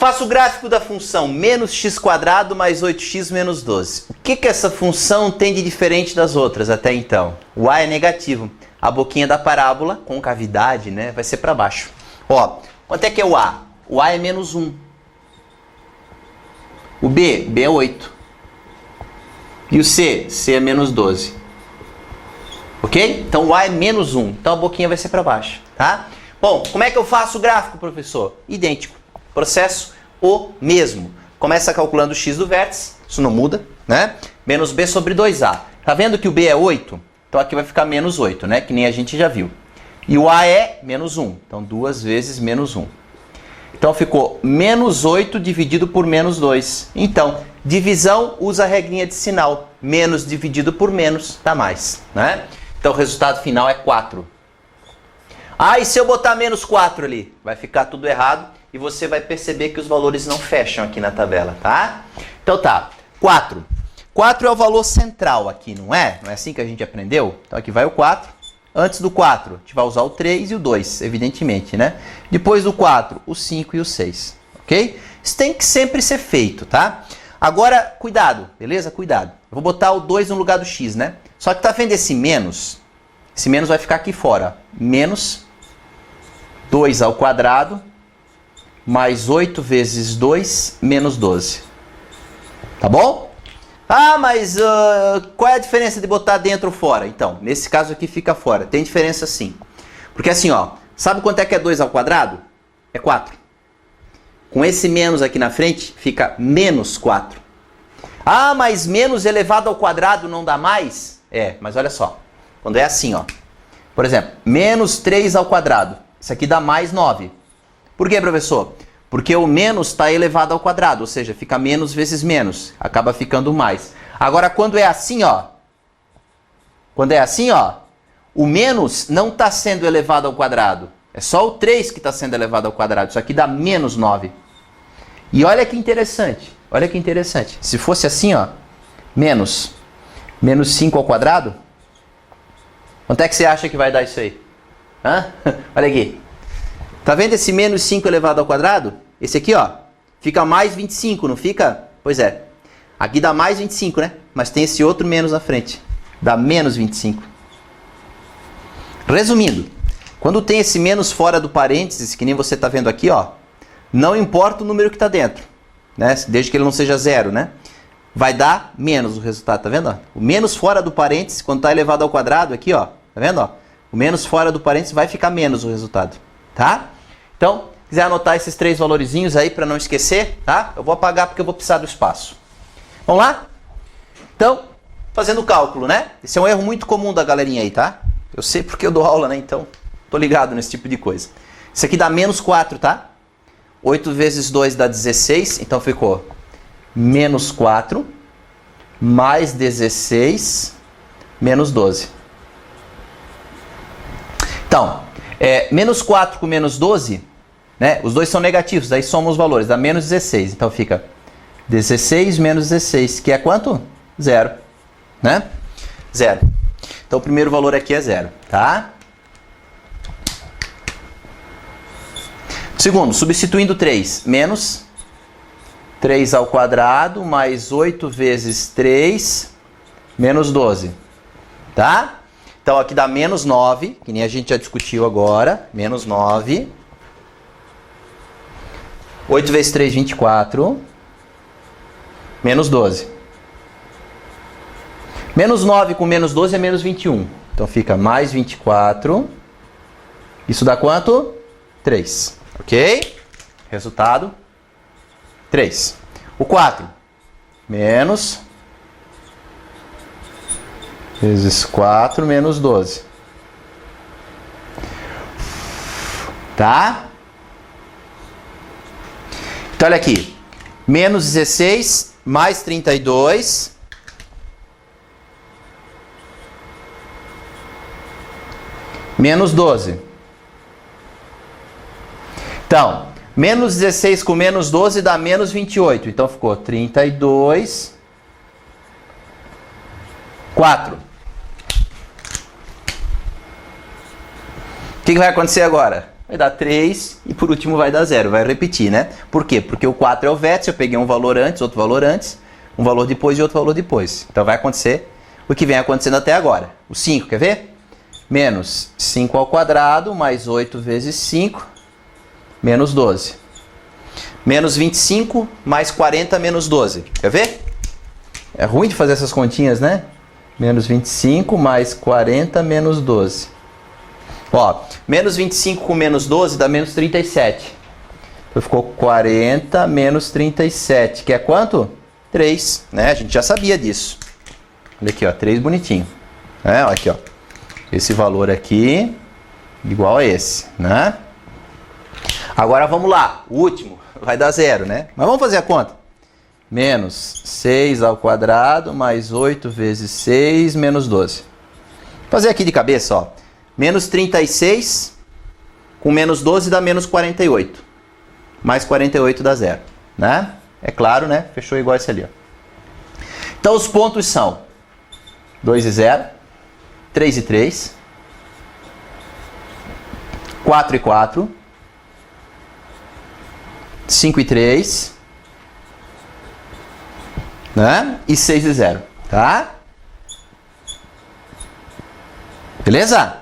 Faça o gráfico da função menos x² mais 8x menos 12. O que essa função tem de diferente das outras até então? O a é negativo. A boquinha da parábola, com cavidade, né, vai ser para baixo. Ó, quanto é que é o a? O a é menos 1. O b é 8. E o c é menos 12. Ok? Então o a é menos 1. Então a boquinha vai ser para baixo, tá? Bom, como é que eu faço o gráfico, professor? Idêntico. Processo o mesmo. Começa calculando o x do vértice, isso não muda, né? Menos b sobre 2a. Tá vendo que o b é 8? Então aqui vai ficar menos 8, né? Que nem a gente já viu. E o a é menos 1. Então 2 vezes menos 1. Então ficou menos 8 dividido por menos 2. Então, divisão usa a regrinha de sinal. Menos dividido por menos dá mais, né? Então o resultado final é 4. Ah, e se eu botar menos 4 ali? Vai ficar tudo errado e você vai perceber que os valores não fecham aqui na tabela, tá? Então tá, 4. 4 é o valor central aqui, não é? Não é assim que a gente aprendeu? Então aqui vai o 4. Antes do 4, a gente vai usar o 3 e o 2, evidentemente, né? Depois do 4, o 5 e o 6, ok? Isso tem que sempre ser feito, tá? Agora, cuidado, beleza? Cuidado. Eu vou botar o 2 no lugar do x, né? Só que tá vendo esse menos? Esse menos vai ficar aqui fora. Menos 2 ao quadrado mais 8 vezes 2 menos 12. Tá bom? Ah, mas qual é a diferença de botar dentro ou fora? Então, nesse caso aqui fica fora. Tem diferença sim. Porque assim, ó, sabe quanto é que é 2 ao quadrado? É 4. Com esse menos aqui na frente, fica menos 4. Ah, mas menos elevado ao quadrado não dá mais? É, mas olha só. Quando é assim, ó. Por exemplo, menos 3 ao quadrado. Isso aqui dá mais 9. Por quê, professor? Porque o menos está elevado ao quadrado, ou seja, fica menos vezes menos. Acaba ficando mais. Agora, quando é assim, ó. Quando é assim, ó. O menos não está sendo elevado ao quadrado. É só o 3 que está sendo elevado ao quadrado. Isso aqui dá menos 9. E olha que interessante. Olha que interessante. Se fosse assim, ó. Menos 5 ao quadrado. Quanto é que você acha que vai dar isso aí? Hã? Olha aqui. Tá vendo esse menos 5 elevado ao quadrado? Esse aqui, ó. Fica mais 25, não fica? Pois é. Aqui dá mais 25, né? Mas tem esse outro menos na frente. Dá menos 25. Resumindo. Quando tem esse menos fora do parênteses, que nem você tá vendo aqui, ó. Não importa o número que tá dentro. Né? Desde que ele não seja zero, né? Vai dar menos o resultado, tá vendo? Ó? O menos fora do parênteses, quando está elevado ao quadrado aqui, ó, tá vendo? Ó? O menos fora do parênteses vai ficar menos o resultado, tá? Então, quiser anotar esses 3 valorizinhos aí para não esquecer, tá? Eu vou apagar porque eu vou precisar do espaço. Vamos lá? Então, fazendo o cálculo, né? Esse é um erro muito comum da galerinha aí, tá? Eu sei porque eu dou aula, né? Então, tô ligado nesse tipo de coisa. Isso aqui dá menos 4, tá? 8 vezes 2 dá 16, então ficou menos 4, mais 16, menos 12. Então, menos 4 com menos 12, né? Os dois são negativos, daí somam os valores, dá menos 16. Então fica 16 menos 16, que é quanto? 0, né? 0. Então o primeiro valor aqui é 0, tá? Segundo, substituindo 3, menos 3 ao quadrado mais 8 vezes 3 menos 12, tá? Então aqui dá menos 9, que nem a gente já discutiu agora, menos 9. 8 vezes 3, 24, menos 12. Menos 9 com menos 12 é menos 21, então fica mais 24, isso dá quanto? 3, ok? Resultado? 3. O 4, menos vezes 4 menos 12. Tá? Então, olha aqui. Menos 16 mais 32. Menos 12. Então, menos 16 com menos 12 dá menos 28. Então ficou 32, 4. O que vai acontecer agora? vai dar 3 e por último vai dar 0. Vai repetir, né? Por quê? Porque o 4 é o vértice, eu peguei um valor antes, outro valor antes, um valor depois e outro valor depois. Então vai acontecer o que vem acontecendo até agora. O 5, quer ver? Menos 5 ao quadrado mais 8 vezes 5, menos 12. Menos 25 mais 40 menos 12. Quer ver? É ruim de fazer essas continhas, né? Menos 25 mais 40 menos 12. Ó, menos 25 com menos 12 dá menos 37. Então ficou 40 menos 37, que é quanto? 3, né? A gente já sabia disso. Olha aqui, ó, 3 bonitinho. Olha aqui, ó. Esse valor aqui igual a esse, né? Agora vamos lá, o último vai dar 0, né? Mas vamos fazer a conta. Menos 6 ao quadrado mais 8 vezes 6 menos 12. Vou fazer aqui de cabeça, ó. Menos 36 com menos 12 dá menos 48. Mais 48 dá 0, né? É claro, né? Fechou igual esse ali, ó. Então os pontos são 2 e 0, 3 e 3, 4 e 4, 5 e 3, né? E 6 e 0, tá? Beleza?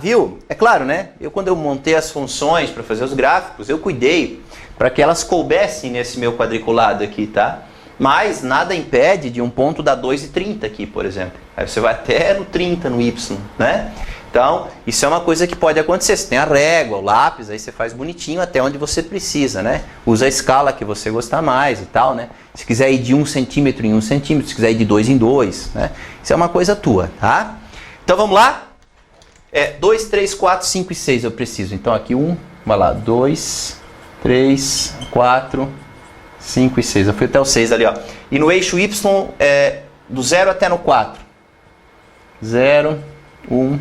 Viu? É claro, né? Quando eu montei as funções para fazer os gráficos, eu cuidei para que elas coubessem nesse meu quadriculado aqui, tá? Mas nada impede de um ponto dar 2,30 aqui, por exemplo. Aí você vai até no 30 no Y, né? Então, isso é uma coisa que pode acontecer. Você tem a régua, o lápis, aí você faz bonitinho até onde você precisa, né? Usa a escala que você gostar mais e tal, né? Se quiser ir de 1 centímetro em 1 centímetro, se quiser ir de 2 em 2, né? Isso é uma coisa tua, tá? Então, vamos lá? 2, 3, 4, 5 e 6 eu preciso. Então, aqui 1, vai lá, 2, 3, 4, 5 e 6. Eu fui até o 6 ali, ó. E no eixo Y, do 0 até no 4. 0, 1,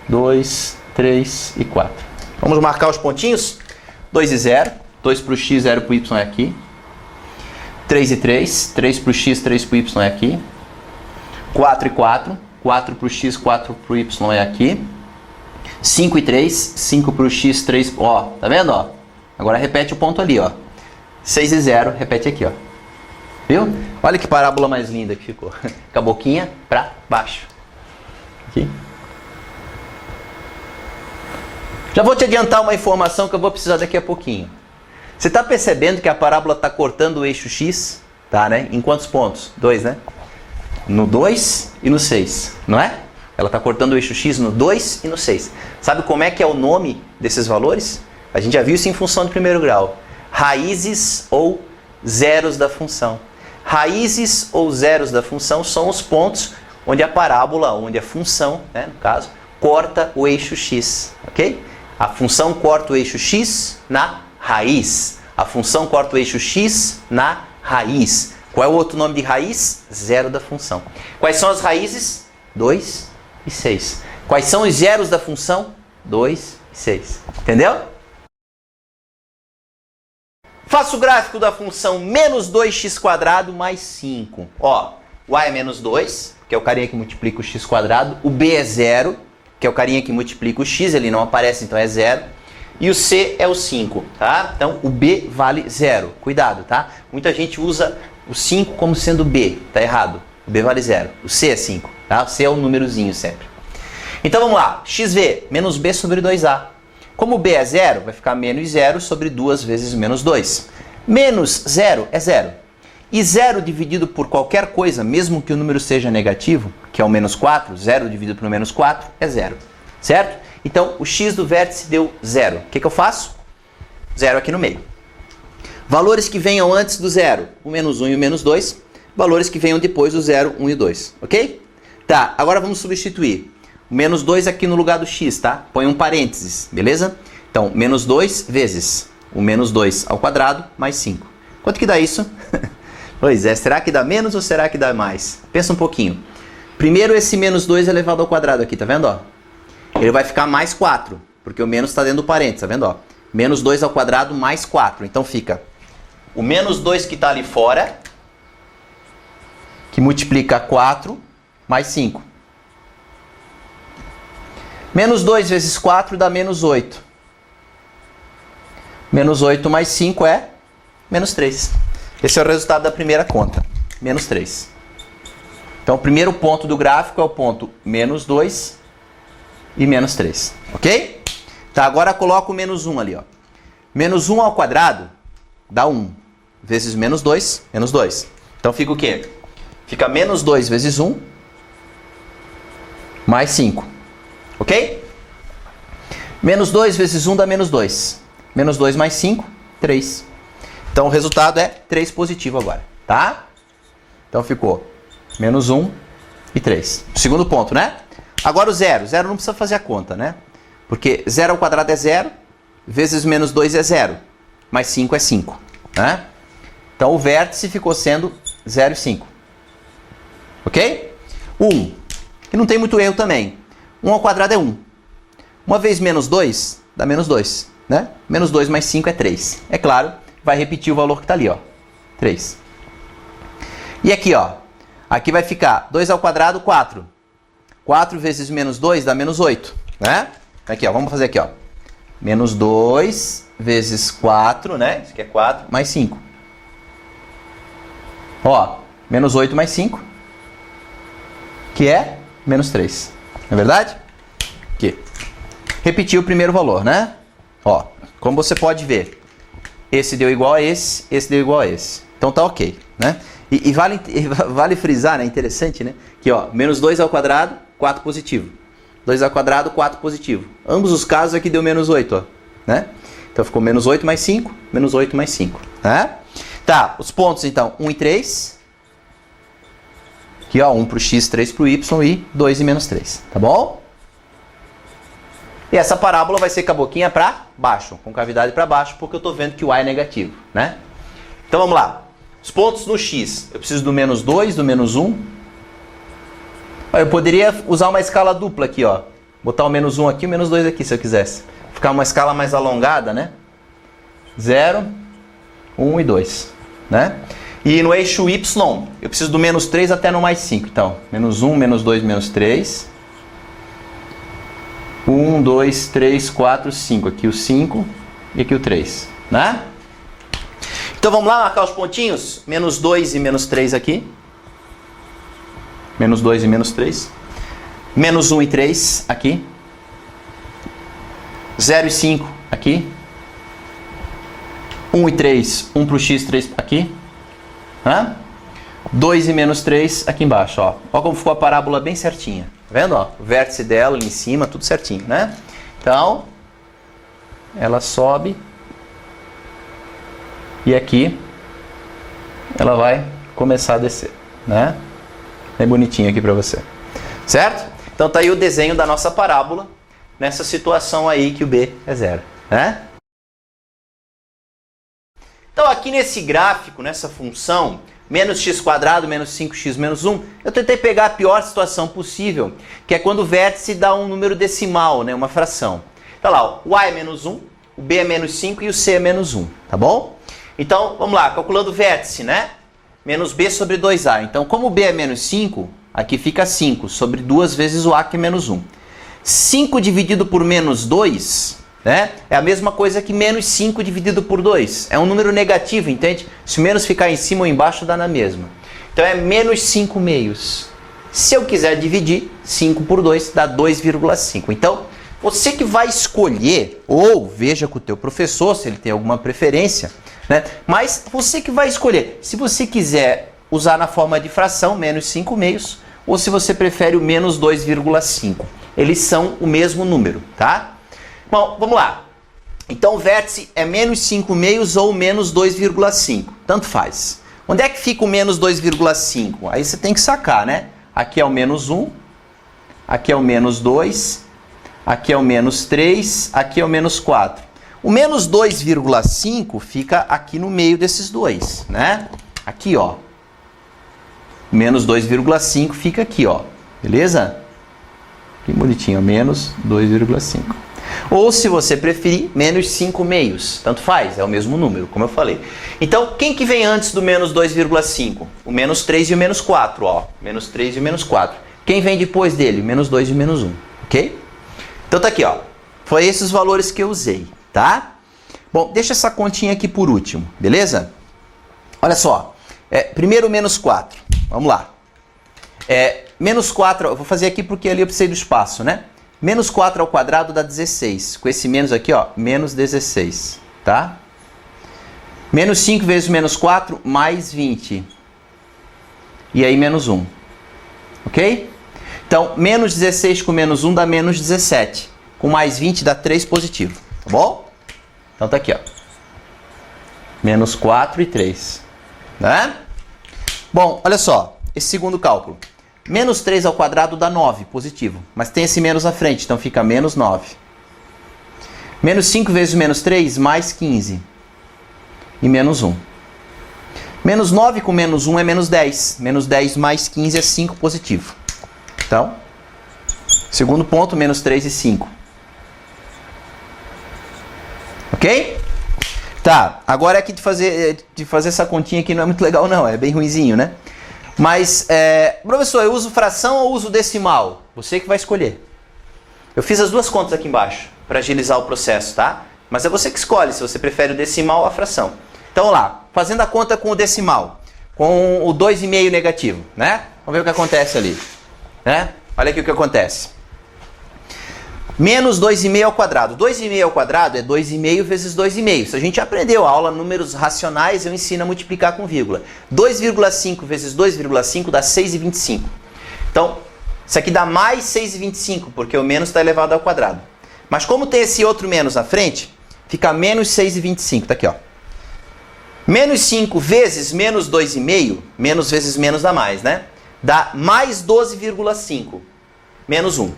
2, 3 e 4. Vamos marcar os pontinhos? 2 e 0. 2 para o X, 0 para o Y é aqui. 3 e 3. 3 para o X, 3 para o Y é aqui. 4 e 4. 4 para o X, 4 para o Y é aqui. 5 e 3. 5 para o X, 3... Ó, tá vendo? Ó? Agora repete o ponto ali, ó. 6 e 0, repete aqui, ó. Viu? Olha que parábola mais linda que ficou. Com a boquinha para baixo. Aqui. Já vou te adiantar uma informação que eu vou precisar daqui a pouquinho. Você está percebendo que a parábola está cortando o eixo X? Tá, né? Em quantos pontos? 2, né? No 2 e no 6, não é? Ela está cortando o eixo X no 2 e no 6. Sabe como é que é o nome desses valores? A gente já viu isso em função de primeiro grau. Raízes ou zeros da função. Raízes ou zeros da função são os pontos onde a parábola, onde a função, né, no caso, corta o eixo X, ok? A função corta o eixo X na raiz. A função corta o eixo X na raiz. Qual é o outro nome de raiz? Zero da função. Quais são as raízes? 2 e 6. Quais são os zeros da função? 2 e 6. Entendeu? Faço o gráfico da função menos 2x² mais 5. Ó, o a é menos 2, que é o carinha que multiplica o x². O b é 0, que é o carinha que multiplica o x, ele não aparece, então é 0. E o c é o 5, tá? Então o b vale 0. Cuidado, tá? Muita gente usa o 5 como sendo b, tá errado. O b vale 0. O c é 5, tá? O c é um númerozinho sempre. Então vamos lá. xv, menos b sobre 2a. Como b é 0, vai ficar menos 0 sobre 2 vezes menos 2. Menos 0 é 0. E 0 dividido por qualquer coisa, mesmo que o número seja negativo, que é o menos 4, 0 dividido por menos 4 é 0. Certo? Então, o x do vértice deu 0. O que eu faço? 0 aqui no meio. Valores que venham antes do 0, o menos 1 e o menos 2. Valores que venham depois do 0, 1 e 2. Ok? Tá, agora vamos substituir. O menos 2 aqui no lugar do x, tá? Põe um parênteses, beleza? Então, menos 2 vezes o menos 2 ao quadrado mais 5. Quanto que dá isso? Pois é, será que dá menos ou será que dá mais? Pensa um pouquinho. Primeiro esse menos 2 elevado ao quadrado aqui, tá vendo? Ó? Ele vai ficar mais 4, porque o menos está dentro do parênteses, tá vendo? Ó? Menos 2 ao quadrado mais 4. Então fica o menos 2 que está ali fora, que multiplica 4, mais 5. Menos 2 vezes 4 dá menos 8. Menos 8 mais 5 é menos 3. Esse é o resultado da primeira conta. Menos 3. Então, o primeiro ponto do gráfico é o ponto menos 2 e menos 3. Ok? Tá, agora coloca o menos 1 ali, ó. Menos 1 ao quadrado dá 1. Vezes menos 2, menos 2. Então, fica o quê? Fica menos 2 vezes 1 mais 5. Ok? Menos 2 vezes 1 dá menos 2. Menos 2 mais 5, 3. Então, o resultado é 3 positivo agora, tá? Então, ficou menos 1 e 3. Segundo ponto, né? Agora o zero. Zero não precisa fazer a conta, né? Porque 0 ao quadrado é 0, vezes menos 2 é 0, mais 5 é 5, né? Então, o vértice ficou sendo 0 e 5. Ok? 1. E não tem muito erro também. 1 ao quadrado é 1. Uma vez menos 2, dá menos 2. Né? Menos 2 mais 5 é 3. É claro, vai repetir o valor que está ali, ó. 3. E aqui, ó. Aqui vai ficar 2 ao quadrado, 4. 4 vezes menos 2 dá menos 8. Né? Aqui, ó. Vamos fazer aqui, ó. Menos 2 vezes 4, né? Isso aqui é 4, mais 5. Ó, menos 8 mais 5, que é menos 3. Não é verdade? Aqui. Repetir o primeiro valor, né? Ó, como você pode ver, esse deu igual a esse deu igual a esse. Então tá ok, né? E vale frisar, né? Interessante, né? Que ó, menos 2 ao quadrado, 4 positivo. 2 ao quadrado, 4 positivo. Ambos os casos aqui deu menos 8, ó. Né? Então ficou menos 8 mais 5, menos 8 mais 5. Né? Tá, os pontos então, 1 e 3. Aqui ó, 1 para o x, 3 para o y e 2 e menos 3. Tá bom? E essa parábola vai ser com a boquinha para baixo, com cavidade para baixo, porque eu estou vendo que o y é negativo, né? Então vamos lá. Os pontos no x, eu preciso do menos 2, do menos 1. Eu poderia usar uma escala dupla aqui, ó. Botar o menos 1 aqui e o menos 2 aqui, se eu quisesse. Ficar uma escala mais alongada, né? 0, 1 e 2, né? E no eixo y, eu preciso do menos 3 até no mais 5. Então, menos 1, menos 2, menos 3... 1, 2, 3, 4, 5. Aqui o 5 e aqui o 3, né? Então vamos lá marcar os pontinhos. Menos 2 e menos 3 aqui. Menos 2 e menos 3. Menos 1 e 3 aqui. 0 e 5 aqui. 1 e 3, 1 para o x, 3 aqui. Né? 2 e menos 3 aqui embaixo, ó. Ó como ficou a parábola bem certinha. Tá vendo, ó? O vértice dela ali em cima, tudo certinho, né? Então, ela sobe. E aqui, ela vai começar a descer, né? Bem bonitinho aqui pra você. Certo? Então tá aí o desenho da nossa parábola, nessa situação aí que o b é 0, né? Então aqui nesse gráfico, nessa função, menos x quadrado, menos 5x menos 1, eu tentei pegar a pior situação possível, que é quando o vértice dá um número decimal, né, uma fração. Então lá, ó, o a é menos 1, o b é menos 5 e o c é menos 1, tá bom? Então, vamos lá, calculando o vértice, né? Menos b sobre 2a. Então, como o b é menos 5, aqui fica 5 sobre 2 vezes o a, que é menos 1. 5 dividido por menos 2, né? É a mesma coisa que menos 5 dividido por 2. É um número negativo, entende? Se o menos ficar em cima ou embaixo, dá na mesma. Então é menos 5 meios. Se eu quiser dividir, 5 por 2 dá 2,5. Então, você que vai escolher, ou veja com o teu professor, se ele tem alguma preferência, né? Mas você que vai escolher. Se você quiser usar na forma de fração, menos 5 meios, ou se você prefere o menos 2,5. Eles são o mesmo número, tá? Bom, vamos lá. Então o vértice é menos 5 meios ou menos 2,5. Tanto faz. Onde é que fica o menos 2,5? Aí você tem que sacar, né? Aqui é o menos 1, aqui é o menos 2, aqui é o menos 3, aqui é o menos 4. O menos 2,5 fica aqui no meio desses dois, né? Aqui, ó. O menos 2,5 fica aqui, ó. Beleza? Que bonitinho, menos 2,5. Ou, se você preferir, menos 5 meios. Tanto faz, é o mesmo número, como eu falei. Então, quem que vem antes do menos 2,5? O menos 3 e o menos 4, ó. Menos 3 e o menos 4. Quem vem depois dele? O menos 2 e o menos 1, ok? Então tá aqui, ó. Foi esses os valores que eu usei, tá? Bom, deixa essa continha aqui por último, beleza? Olha só, primeiro menos 4, vamos lá. Menos 4, eu vou fazer aqui porque ali eu precisei do espaço, né? Menos 4 ao quadrado dá 16. Com esse menos aqui, ó, menos 16, tá? Menos 5 vezes menos 4, mais 20. E aí menos 1. Ok? Então, menos 16 com menos 1 dá menos 17. Com mais 20 dá 3 positivo. Tá bom? Então tá aqui, ó. Menos 4 e 3. Né? Bom, olha só. Esse segundo cálculo. Menos 3 ao quadrado dá 9, positivo. Mas tem esse menos à frente, então fica menos 9. Menos 5 vezes menos 3, mais 15. E menos 1. Menos 9 com menos 1 é menos 10. Menos 10 mais 15 é 5 positivo. Então, segundo ponto, menos 3 e 5. Ok? Tá, agora aqui de fazer essa continha aqui não é muito legal não, é bem ruinzinho, né? Mas, professor, eu uso fração ou uso decimal? Você que vai escolher. Eu fiz as duas contas aqui embaixo, para agilizar o processo, tá? Mas é você que escolhe, se você prefere o decimal ou a fração. Então, vamos lá, fazendo a conta com o decimal, com o 2,5 negativo, né? Vamos ver o que acontece ali, né? Olha aqui o que acontece. Menos 2,5 ao quadrado. 2,5 ao quadrado é 2,5 vezes 2,5. Se a gente aprendeu a aula números racionais, eu ensino a multiplicar com vírgula. 2,5 vezes 2,5 dá 6,25. Então, isso aqui dá mais 6,25, porque o menos está elevado ao quadrado. Mas como tem esse outro menos na frente, fica menos 6,25. Tá aqui, ó. Menos 5 vezes menos 2,5, menos vezes menos dá mais, né? Dá mais 12,5, menos 1.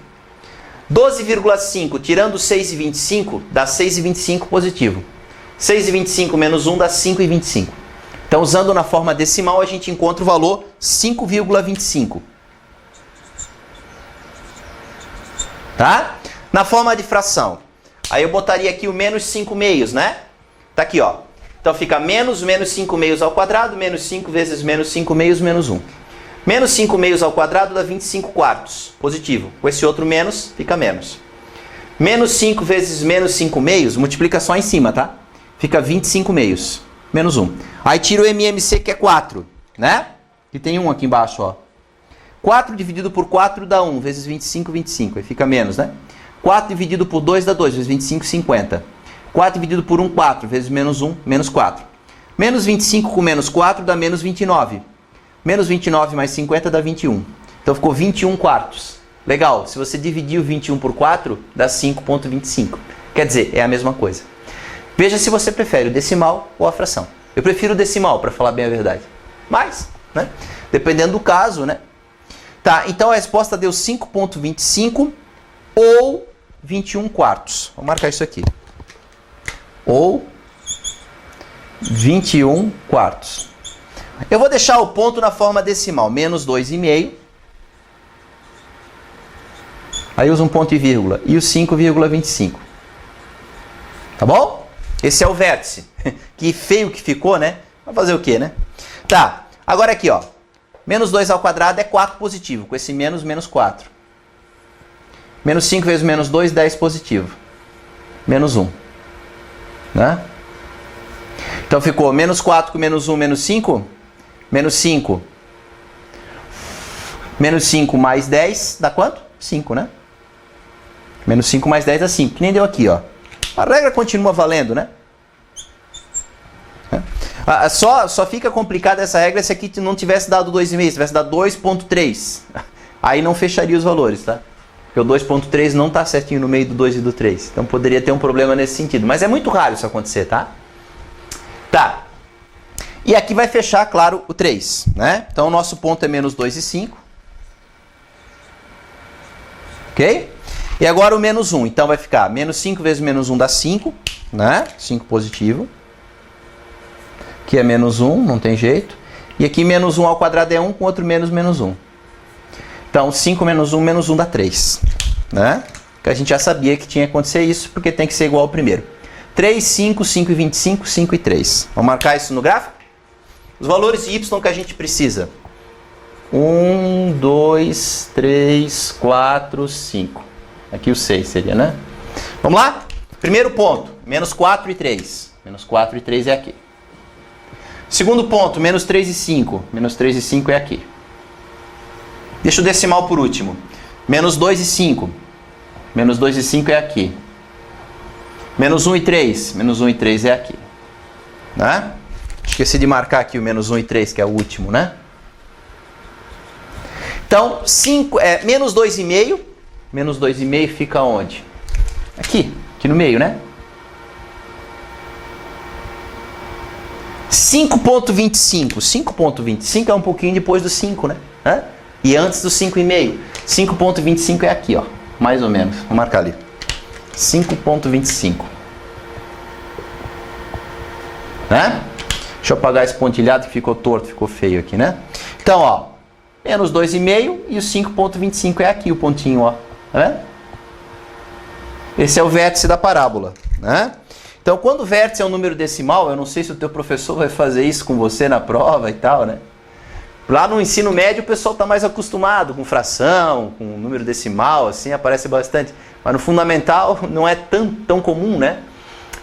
12,5 tirando 6,25 dá 6,25 positivo. 6,25 menos 1 dá 5,25. Então, usando na forma decimal, a gente encontra o valor 5,25. Tá? Na forma de fração, aí eu botaria aqui o menos 5 meios, né? Tá aqui, ó. Então fica menos 5 meios ao quadrado, menos 5 vezes menos 5 meios, menos 1. Menos 5 meios ao quadrado dá 25 quartos, positivo. Com esse outro menos, fica menos. Menos 5 vezes menos 5 meios, multiplica só em cima, tá? Fica 25 meios, menos 1. Aí tira o MMC, que é 4, né? E tem 1 aqui embaixo, ó. 4 dividido por 4 dá 1, vezes 25, 25. Aí fica menos, né? 4 dividido por 2 dá 2, vezes 25, 50. 4 dividido por 1, 4, vezes menos 1, menos 4. Menos 25 com menos 4 dá menos 29. Menos 29 mais 50 dá 21. Então ficou 21 quartos. Legal, se você dividir o 21 por 4, dá 5,25. Quer dizer, é a mesma coisa. Veja se você prefere o decimal ou a fração. Eu prefiro o decimal, para falar bem a verdade. Mas, né? Dependendo do caso, né? Tá, então a resposta deu 5,25 ou 21 quartos. Vou marcar isso aqui. Ou 21 quartos. Eu vou deixar o ponto na forma decimal, menos 2,5. Aí usa um ponto e vírgula. E o 5,25. Tá bom? Esse é o vértice. Que feio que ficou, né? Vai fazer o quê, né? Tá, agora aqui, ó. Menos 2 ao quadrado é 4 positivo. Com esse menos, menos 4. Menos 5 vezes menos 2, 10 positivo. Menos 1. Né? Então ficou menos 4 com menos 1, menos 5. Menos 5. Menos 5 mais 10 dá quanto? 5, né? Menos 5 mais 10 dá 5. Que nem deu aqui, ó. A regra continua valendo, né? Só fica complicada essa regra se aqui não tivesse dado 2,5, tivesse dado 2,3. Aí não fecharia os valores, tá? Porque o 2,3 não está certinho no meio do 2 e do 3. Então poderia ter um problema nesse sentido. Mas é muito raro isso acontecer, tá? Tá. E aqui vai fechar, claro, o 3, né? Então o nosso ponto é menos 2 e 5. Ok? E agora o menos 1. Então vai ficar menos 5 vezes menos 1 dá 5, né? 5 positivo. Aqui é menos 1, não tem jeito. E aqui menos 1 ao quadrado é 1, com outro menos menos 1. Então 5 menos 1 dá 3, né? Que a gente já sabia que tinha que acontecer isso, porque tem que ser igual ao primeiro. 3, 5, 5 e 25, 5 e 3. Vamos marcar isso no gráfico? Os valores de y que a gente precisa. 1, 2, 3, 4, 5. Aqui o 6 seria, né? Vamos lá? Primeiro ponto. menos 4 e 3. Menos 4 e 3 é aqui. Segundo ponto, menos 3 e 5. Menos 3 e 5 é aqui. Deixa o decimal por último. Menos 2 e 5. Menos 2 e 5 é aqui. Menos 1 e 3. Menos 1 e 3 é aqui. Né? Esqueci de marcar aqui o menos 1 e 3, que é o último, né? Então, menos 2,5. Menos 2,5 fica onde? Aqui no meio, né? 5,25. 5,25 é um pouquinho depois do 5, né? E antes do 5,5. 5,25 é aqui, ó. Mais ou menos. Vou marcar ali. 5,25. Né? Deixa eu apagar esse pontilhado que ficou torto, ficou feio aqui, né? Então, ó. Menos 2,5 e o 5,25 é aqui o pontinho, ó. Tá vendo? Esse é o vértice da parábola, né? Então, quando o vértice é um número decimal, eu não sei se o teu professor vai fazer isso com você na prova e tal, né? Lá no ensino médio o pessoal está mais acostumado com fração, com número decimal, assim, aparece bastante. Mas no fundamental não é tão comum, né?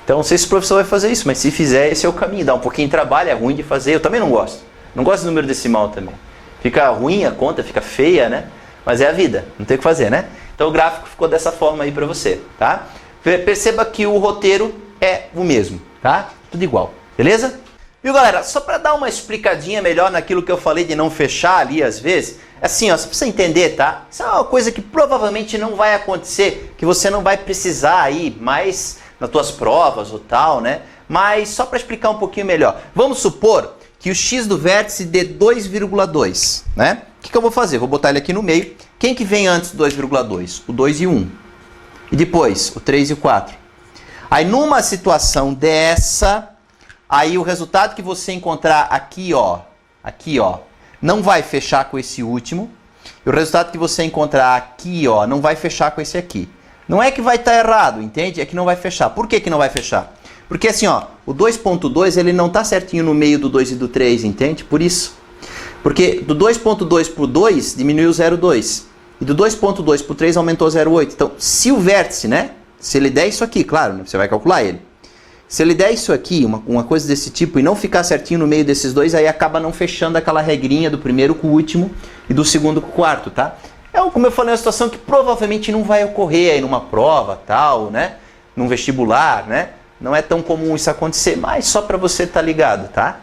Então, não sei se o professor vai fazer isso, mas se fizer, esse é o caminho. Dá um pouquinho de trabalho, é ruim de fazer. Eu também não gosto. Não gosto de número decimal também. Fica ruim a conta, fica feia, né? Mas é a vida, não tem o que fazer, né? Então o gráfico ficou dessa forma aí para você, tá? Perceba que o roteiro é o mesmo, tá? Tudo igual, beleza? Viu, galera? Só para dar uma explicadinha melhor naquilo que eu falei de não fechar ali às vezes, assim, ó, você precisa entender, tá? Isso é uma coisa que provavelmente não vai acontecer, que você não vai precisar aí mais nas tuas provas ou tal, né? Mas só para explicar um pouquinho melhor. Vamos supor que o x do vértice dê 2,2, né? O que eu vou fazer? Vou botar ele aqui no meio. Quem que vem antes do 2,2? O 2 e 1. E depois, o 3 e o 4. Aí numa situação dessa, aí o resultado que você encontrar aqui, ó, não vai fechar com esse último. E o resultado que você encontrar aqui, ó, não vai fechar com esse aqui. Não é que vai estar errado, entende? É que não vai fechar. Por que não vai fechar? Porque assim, ó, o 2.2 ele não está certinho no meio do 2 e do 3, entende? Por isso. Porque do 2.2 para o 2 diminuiu 0,2. E do 2.2 para o 3 aumentou 0,8. Então, se o vértice, né? Se ele der isso aqui, claro, né, você vai calcular ele. Se ele der isso aqui, uma coisa desse tipo, e não ficar certinho no meio desses dois, aí acaba não fechando aquela regrinha do primeiro com o último e do segundo com o quarto, tá? É, como eu falei, uma situação que provavelmente não vai ocorrer aí numa prova, tal, né? Num vestibular, né? Não é tão comum isso acontecer, mas só para você estar ligado, tá?